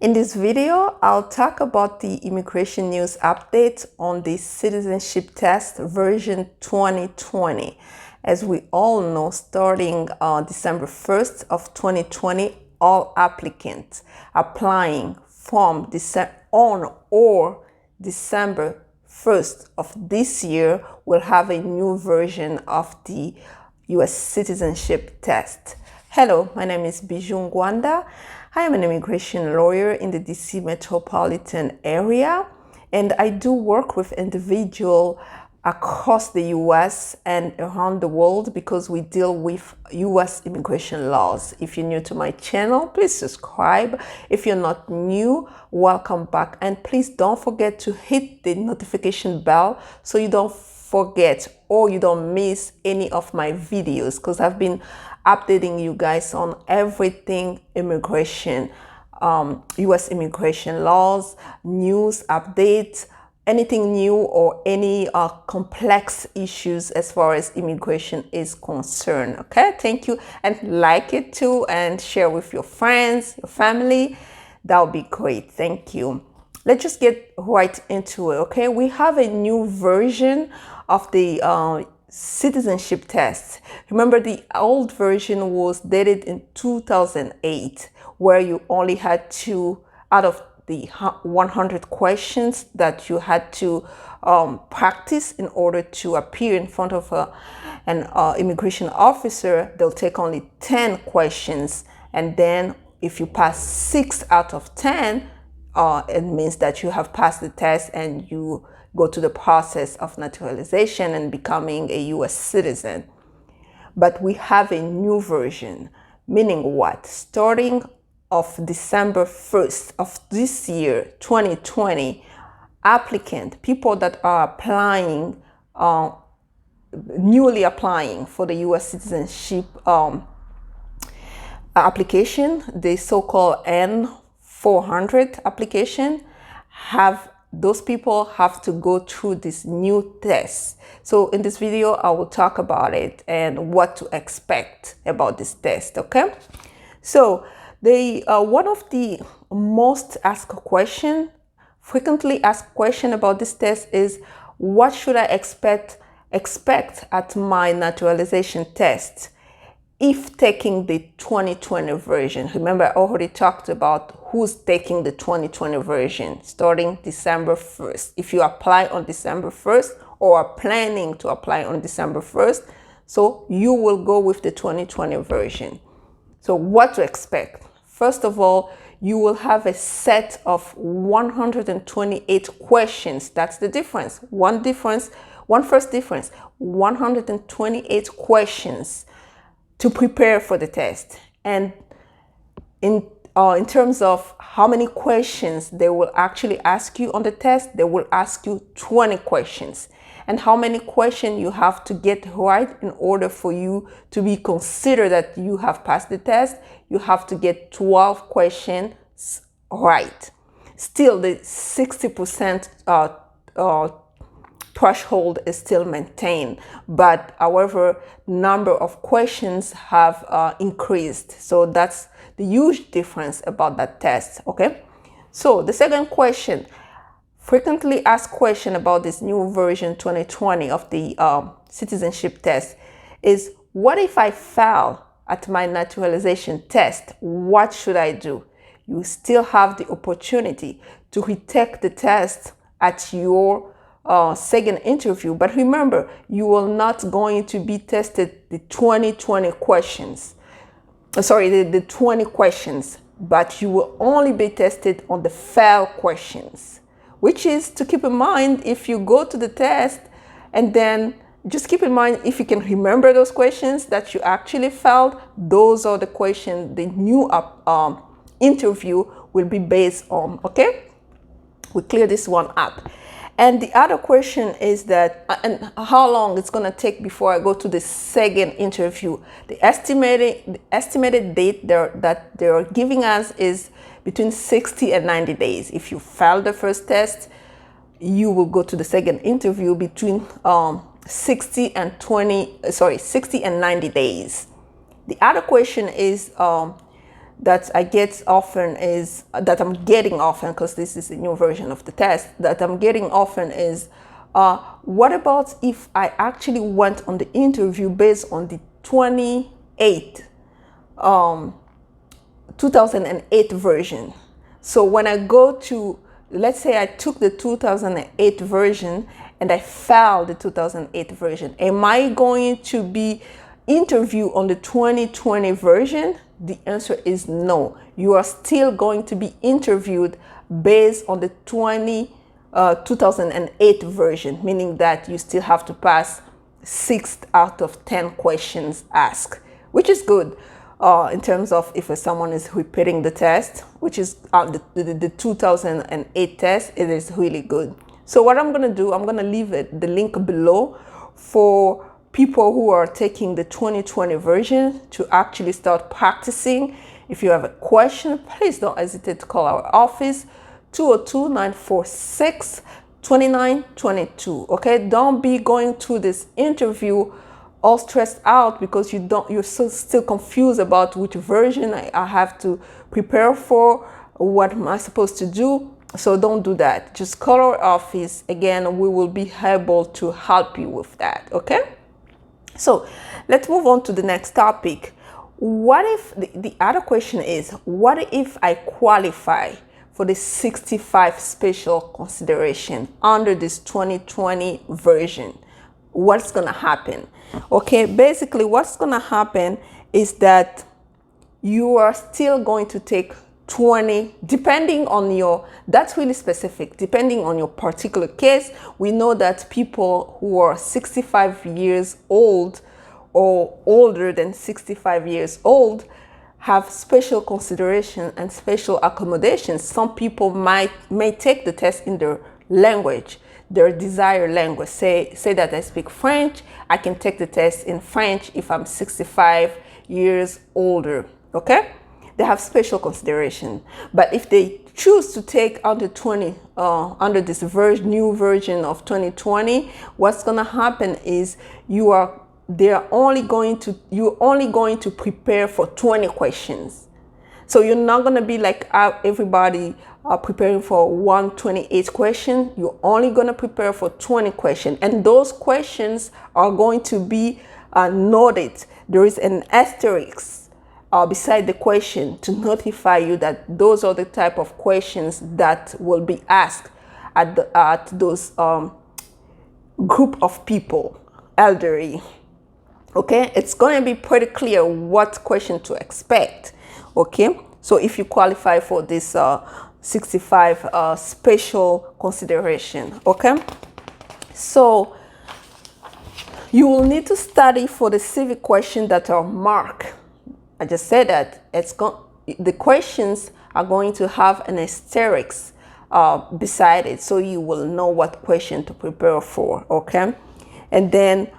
In this video, I'll talk about the immigration news update on the citizenship test version 2020. As we all know, starting December 1st of 2020, all applicants applying from on or December 1st of this year will have a new version of the U.S. citizenship test. Hello, my name is Bijou Ngwanda. I am an immigration lawyer in the DC metropolitan area, and I do work with individuals across the US and around the world because we deal with US immigration laws. If you're new to my channel, please subscribe. If you're not new, welcome back. And please don't forget to hit the notification bell so you don't forget or you don't miss any of my videos, because I've been updating you guys on everything immigration, US immigration laws, news, updates, anything new or any complex issues as far as immigration is concerned. Okay, thank you, and like it too and share with your friends, your family. That would be great. Thank you. Let's just get right into it. Okay, we have a new version of the citizenship test. Remember, the old version was dated in 2008, where you only had to, out of the 100 questions that you had to practice in order to appear in front of an immigration officer, they'll take only 10 questions. And then if you pass 6 out of 10, it means that you have passed the test and you go to the process of naturalization and becoming a US citizen. But we have a new version, meaning what? Starting of December 1st of this year, 2020, people that are applying, newly applying for the US citizenship application, the so-called N-400 application, those people have to go through this new test. So in this video, I will talk about it and what to expect about this test. Okay, so one of the most frequently asked question about this test is, what should I expect at my naturalization test if taking the 2020 version? Remember, I already talked about who's taking the 2020 version starting December 1st. If you apply on December 1st or are planning to apply on December 1st, so you will go with the 2020 version. So what to expect? First of all, you will have a set of 128 questions. That's the difference. One first difference, 128 questions to prepare for the test. And in terms of how many questions they will actually ask you on the test, they will ask you 20 questions. And how many questions you have to get right in order for you to be considered that you have passed the test, you have to get 12 questions right. Still, the 60% threshold is still maintained, but however, number of questions have increased. So that's the huge difference about that test. Okay, so the second question, frequently asked question about this new version 2020 of the citizenship test is, what if I fail at my naturalization test? What should I do? You still have the opportunity to retake the test at your second interview, but remember, you will not going to be tested the 2020 questions. The 20 questions, but you will only be tested on the fail questions, which is to keep in mind if you go to the test, and then just keep in mind, if you can remember those questions that you actually failed, those are the questions the new interview will be based on. Okay, we clear this one up. And the other question is that, and how long it's going to take before I go to the second interview. The estimated date that they're giving us is between 60 and 90 days. If you fail the first test, you will go to the second interview between 60 and 90 days. The other question is that I get often is, that I'm getting often, because this is a new version of the test, that I'm getting often is, what about if I actually went on the interview based on the 2008 version? So when I go to, let's say I took the 2008 version and I failed the 2008 version, am I going to be interviewed on the 2020 version? The answer is no. You are still going to be interviewed based on the 2008 version, meaning that you still have to pass 6 out of 10 questions asked, which is good in terms of if someone is repeating the test, which is the 2008 test. It is really good. So what I'm going to do, I'm going to leave the link below for people who are taking the 2020 version to actually start practicing. If you have a question, please don't hesitate to call our office, 202-946-2922. Okay, don't be going through this interview all stressed out because you're still confused about which version I have to prepare for, what am I supposed to do. So don't do that. Just call our office. Again, we will be able to help you with that. Okay, so let's move on to the next topic. What if the other question is, what if I qualify for the 65 special consideration under this 2020 version? What's gonna happen? Okay, basically what's gonna happen is that you are still going to take 20, depending on your, that's really specific, depending on your particular case. We know that people who are 65 years old or older than 65 years old have special consideration and special accommodations. Some people may take the test in their language, their desired language. Say that I speak French, I can take the test in French if I'm 65 years older. Okay, they have special consideration. But if they choose to take under this new version of 2020, what's gonna happen is you're only going to prepare for 20 questions. So you're not going to be like everybody preparing for 128 question. You're only going to prepare for 20 questions. And those questions are going to be noted. There is an asterisk beside the question to notify you that those are the type of questions that will be asked at those group of people, elderly. Okay, it's going to be pretty clear what question to expect. Okay, so if you qualify for this 65 special consideration. Okay, so you will need to study for the civic questions that are marked. I just said that the questions are going to have an asterisk beside it, so you will know what question to prepare for. Okay, and then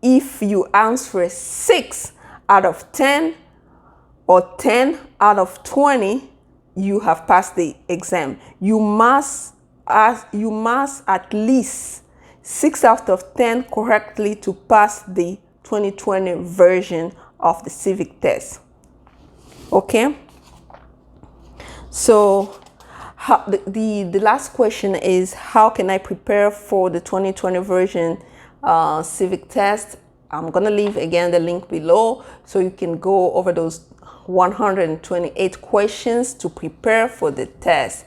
if you answer 6 out of 10 or 10 out of 20, you have passed the exam. You must at least 6 out of 10 correctly to pass the 2020 version of the civic test. Okay, so the last question is, how can I prepare for the 2020 version civic test? I'm gonna leave again the link below so you can go over those 128 questions to prepare for the test.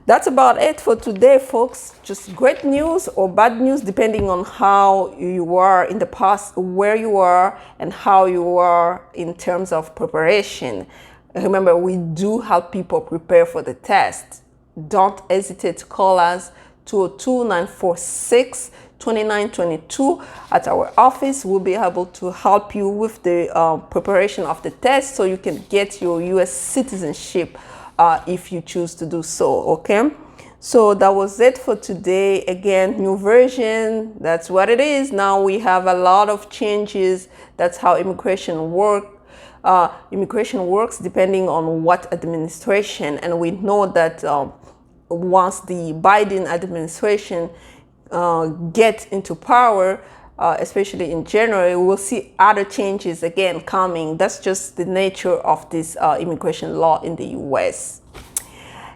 That's about it for today, folks. Just great news or bad news depending on how you are in the past, where you are, and how you are in terms of preparation. Remember, we do help people prepare for the test. Don't hesitate to call us, 202-946-2922 at our office. We'll be able to help you with the preparation of the test so you can get your U.S. citizenship if you choose to do so. Okay, so that was it for today. Again, new version, that's what it is. Now we have a lot of changes. That's how immigration works depending on what administration, and we know that once the Biden administration gets into power, especially in January, we'll see other changes again coming. That's just the nature of this immigration law in the US.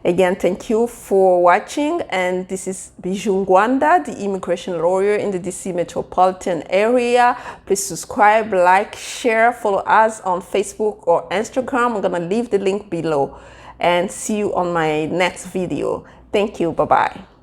Again, thank you for watching, and this is Bijou Ngwanda, the immigration lawyer in the DC metropolitan area. Please subscribe, like, share, follow us on Facebook or Instagram. I'm gonna leave the link below, and see you on my next video. Thank you. Bye-bye.